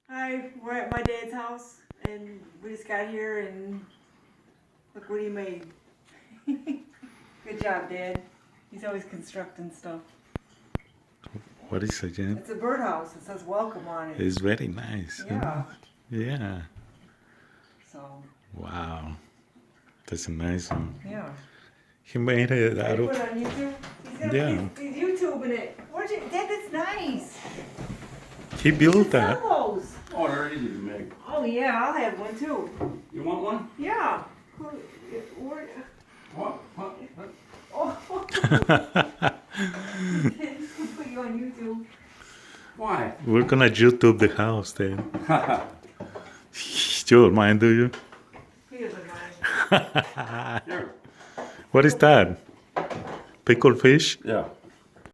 Hi, we're at my dad's house, and we just got here, and look what he made. Good job, Dad. He's always constructing stuff. What is it again? It's a birdhouse. It says welcome on it. It's very nice. Yeah. Yeah. So, Wow. That's a nice one. yeah. He made it I out put of. it on YouTube. Yeah. He's YouTubing it. Where'd you, Dad, that's nice. He You built should that. sell those. Oh, they're easy to make. Oh, yeah, I'll have one too. You want one? Yeah. Where, What? oh. Put you on YouTube. Why? We're gonna YouTube the house then. You don't mind, do you? He doesn't mind. Here. What is that? Pickled fish? Yeah.